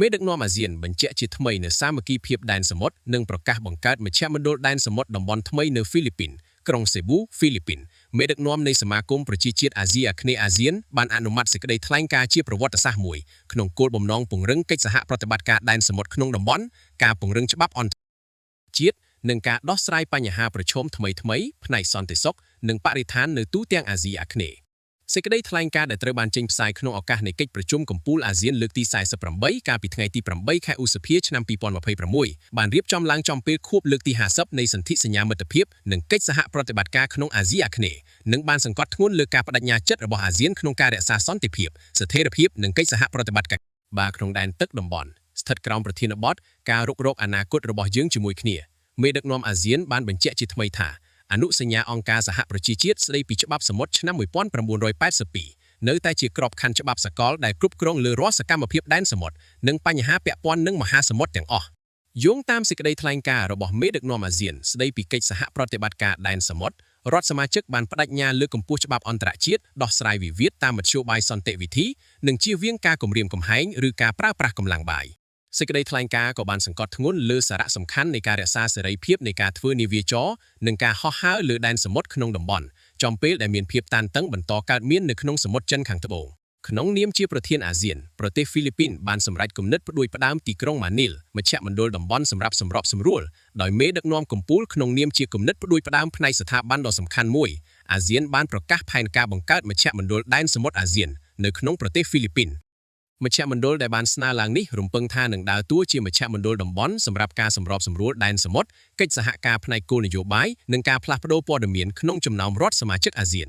មេដឹកនាំអាស៊ានបញ្ជាក់ជាថ្មីនៅសាមគ្គីភាពដែនសមុទ្រនិងប្រកាសបង្កើតមជ្ឈមណ្ឌលដែនសមុទ្រតំបន់ថ្មីនៅហ្វីលីពីនក្រុងសេប៊ូហ្វីលីពីនមេដឹកនាំនៃសមាគមប្រជាជាតិអាស៊ីអាគ្នេយ៍អាស៊ានបានអនុម័តសេចក្តីថ្លែងការណ៍ជាប្រវត្តិសាស្ត្រមួយក្នុងគោលបំណងពង្រឹងកិច្ចសហប្រតិបត្តិការដែនសមុទ្រក្នុងតំបន់ការពង្រឹងច្បាប់អន្តរជាតិនិងការដោះស្រាយបញ្ហាប្រឈមថ្មីៗផ្នែកសន្តិសុខនិងបរិស្ថាននៅទូទាំងអាស៊ីអាគ្នេយ៍សេចក្តីថ្លែងការណ៍ដែលត្រូវបានចេញផ្សាយក្នុងឱកាសនៃកិច្ចប្រជុំកំពូលអាស៊ានលើកទី48កាលពីថ្ងៃទី8ខែឧសភាឆ្នាំ2026បានរៀបចំឡើងចំពេលខួបលើកទី50នៃសន្ធិសញ្ញាមិត្តភាពនិងកិច្ចសហប្រតិបត្តិការក្នុងអាស៊ីអាគ្នេយ៍និងបានសង្កត់ធ្ងន់លើការបដិញ្ញាចិត្តរបស់អាស៊ានក្នុងការរក្សាសន្តិភាពស្ថិរភាពនិងកិច្ចសហប្រតិបត្តិការក្នុងដែនទឹកតំបន់ស្ថិតក្រោមប្រធានបទការរុករកអនាគតរបស់យើងជាមួយគ្នាមេដឹកនាំអាស៊ានបានបញ្ជាក់ជាថ្មីថាអនុសញ្ញាអង្គការសហប្រជាជាតិស្តីពីច្បាប់សមុទ្រឆ្នាំ1982នៅតែជាក្របខ័ណ្ឌច្បាប់សកលដែលគ្រប់គ្រងលើរាល់សកម្មភាពដែនសមុទ្រនិងបញ្ហាពាក់ព័ន្ធនឹងមហាសមុទ្រទាំងអស់យោងតាមសេចក្តីថ្លែងការណ៍របស់មេដឹកនាំអាស៊ានស្តីពីកិច្ចសហប្រតិបត្តិការដែនសមុទ្ររដ្ឋសមាជិកបានបដិញ្ញាលើកកម្ពស់ច្បាប់អន្តរជាតិដោះស្រាយវិវាទតាមមធ្យោបាយសន្តិវិធីនិងជៀសវាងការគំរាមកំហែងឬការប្រើប្រាស់កម្លាំងបាយសេចក្តីថ្លែងការណ៍ក៏បានសង្កត់ធ្ងន់លើសារៈសំខាន់នៃការរក្សាសេរីភាពនៃការធ្វើនាវាចរនិងការហោះហើរលើដែនសមុទ្រក្នុងតំបន់ចំពេលដែលមានភាពតានតឹងបន្តកើតមាននៅក្នុងសមុទ្រចិនខាងត្បូងក្នុងនាមជាប្រធានអាស៊ានប្រទេសហ្វីលីពីនបានសម្រេចគំនិតផ្ដួចផ្ដើមទីក្រុងម៉ានីលមជ្ឈមណ្ឌលតំបន់សម្រាប់សម្របសម្រួលដោយមេដឹកនាំកំពូលក្នុងនាមជាគំនិតផ្ដួចផ្ដើមផ្នែកស្ថាប័នដ៏សំខាន់មួយអាស៊ានបានប្រកាសផែនការបង្កើតមជ្ឈមណ្ឌលដែនសមុទ្រអាស៊ាននៅក្នុងប្រទេសហ្វីលីពីនមជ្ឈមណ្ឌលដែលបានស្នើឡើងនេះរំពឹងថានឹងដើរតួជាមជ្ឈមណ្ឌលតំបន់សម្រាប់ការសម្របសម្រួលដែនសមុទ្រកិច្ចសហការផ្នែកគោលនយោបាយនិងការផ្លាស់ប្តូរព័ត៌មានក្នុងចំណោមរដ្ឋសមាជិកអាស៊ាន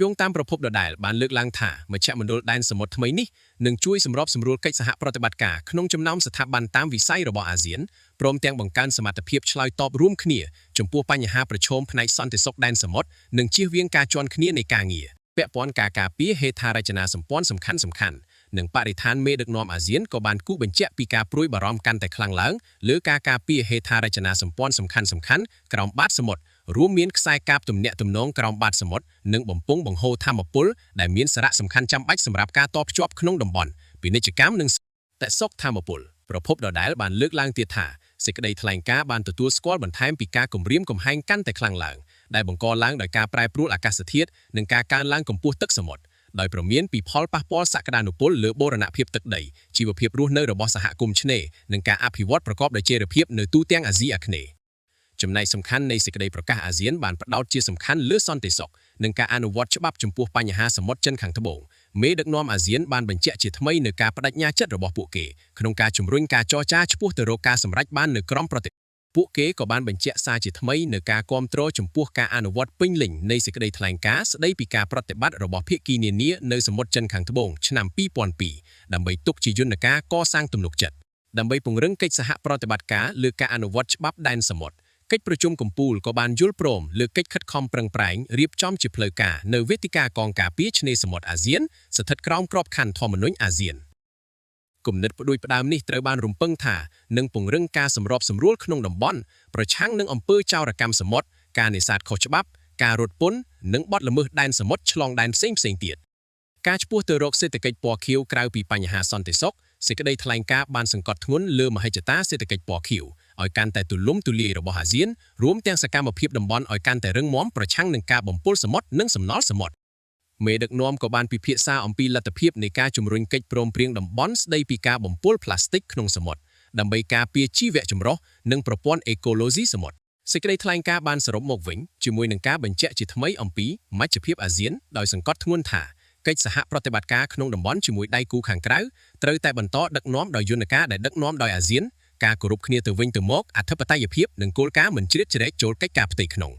យោងតាមប្រភពដដែលបានលើកឡើងថាមជ្ឈមណ្ឌលដែនសមុទ្រថ្មីនេះនឹងជួយសម្របសម្រួលកិច្ចសហប្រតិបត្តិការក្នុងចំណោមស្ថាប័នតាមវិស័យរបស់អាស៊ានព្រមទាំងបង្កើនសមត្ថភាពឆ្លើយតបរួមគ្នាចំពោះបញ្ហាប្រឈមផ្នែកសន្តិសុខដែនសមុទ្រនិងជៀសវាងការជន់គ្នានៃការងារពាក់ព័ន្ធការការពារហេដ្ឋារចនាសម្ព័ន្ធសំខាន់ៗនិងបរិស្ថានមេដឹកនាំអាស៊ានក៏បានគូបញ្ជាក់ពីការព្រួយបារម្ភកាន់តែខ្លាំងឡើងលើការការពារហេដ្ឋារចនាសម្ព័ន្ធសំខាន់ៗក្រោមបាតសមុទ្ររួមមានខ្សែកាបទំនាក់ទំនងក្រោមបាតសមុទ្រនិងបំពង់បង្ហូរថាមពលដែលមានសារៈសំខាន់ចាំបាច់សម្រាប់ការតភ្ជាប់ក្នុងតំបន់ពាណិជ្ជកម្មនិងសន្តិសុខថាមពលប្រភពដដែលបានលើកឡើងទៀតថាសេចក្តីថ្លែងការណ៍បានទទួលស្គាល់បន្ថែមពីការគំរាមកំហែងកាន់តែខ្លាំងឡើងដែលបង្កឡើងដោយការប្រែប្រួលអាកាសធាតុនិងការកើនឡើងកម្ពស់ទឹកសមុទ្រដោយព្រមានពីផលប៉ះពាល់សក្តានុពលលើបូរណភាពទឹកដីជីវភាពរស់នៅរបស់សហគមន៍ឆ្នេរនិងការអភិវឌ្ឍប្រកបដោយចីរភាពនៅទូទាំងអាស៊ីអាគ្នេយ៍ចំណែកសំខាន់នៃសេចក្តីប្រកាសអាស៊ានបានផ្ដោតជាសំខាន់លើសន្តិសុខនិងការអនុវត្តច្បាប់ចំពោះបញ្ហាសមុទ្រចិនខាងត្បូងមេដឹកនាំអាស៊ានបានបញ្ជាក់ជាថ្មីនៅការបដិញ្ញាចិត្តរបស់ពួកគេក្នុងការជំរុញការចរចាឆ្ពោះទៅរកការសម្រេចបាននៅក្រមប្រតិពួកគេក៏បានបញ្ជាក់សារជាថ្មីនៅការគាំទ្រចំពោះការអនុវត្តពេញលេញនៃសេចក្តីថ្លែងការណ៍ស្តីពីការប្រតិបត្តិរបស់ភាគីនានានៅសមុទ្រចិនខាងត្បូងឆ្នាំ2002ដើម្បីទុកជាយន្តការកសាងទំនុកចិត្តដើម្បីពង្រឹងកិច្ចសហប្រតិបត្តិការលើការអនុវត្តច្បាប់ដែនសមុទ្រកិច្ចប្រជុំកំពូលក៏បានយល់ព្រមលើកិច្ចខិតខំប្រឹងប្រែងរៀបចំជាផ្លូវការនៅវេទិកាកងការពារឆ្នេរសមុទ្រអាស៊ានស្ថិតក្រោមក្របខ័ណ្ឌធម្មនុញ្ញអាស៊ានគំនិតផ្ដួចផ្ដើមនេះត្រូវបានរំពឹងថានឹងពង្រឹងការសម្របសម្រួលក្នុងតំបន់ប្រឆាំងនឹងអំពើចោរកម្មសមុទ្រការនេសាទខុសច្បាប់ការរត់ពន្ធនិងបទល្មើសដែនសមុទ្រឆ្លងដែនផ្សេងៗទៀតការឆ្ពោះទៅរកសេដ្ឋកិច្ចពណ៌ខៀវក្រៅពីបញ្ហាសន្តិសុខសេចក្តីថ្លែងការណ៍បានសង្កត់ធ្ងន់លើមហិច្ឆតាសេដ្ឋកិច្ចពណ៌ខៀវឲ្យកាន់តែទូលំទូលាយរបស់អាស៊ានរួមទាំងសកម្មភាពតំបន់ឲ្យកាន់តែរឹងមាំប្រឆាំងនឹងការបំពុលសមុទ្រនិងសំណល់សមុទ្រមេដឹកនាំក៏បានពិភាក្សាអំពីលទ្ធភាពនៃការជំរុញកិច្ចព្រមព្រៀងតំបន់ស្តីពីការបំពុលផ្លាស្ទិកក្នុងសមុទ្រដើម្បីការពារជីវៈចម្រុះនិងប្រព័ន្ធអេកូឡូស៊ីសមុទ្រសេចក្តីថ្លែងការណ៍បានសរុបមកវិញជាមួយនឹងការបញ្ជាក់ជាថ្មីអំពីមជ្ឈភាពអាស៊ានដោយសង្កត់ធ្ងន់ថាកិច្ចសហប្រតិបត្តិការក្នុងតំបន់ជាមួយដៃគូខាងក្រៅត្រូវតែបន្តដឹកនាំដោយយន្តការដែលដឹកនាំដោយអាស៊ានការគោរពគ្នាទៅវិញទៅមកអធិបតេយ្យភាពនិងគោលការណ៍មិនជ្រៀតជ្រែកចូលកិច្ចការផ្ទៃក្នុង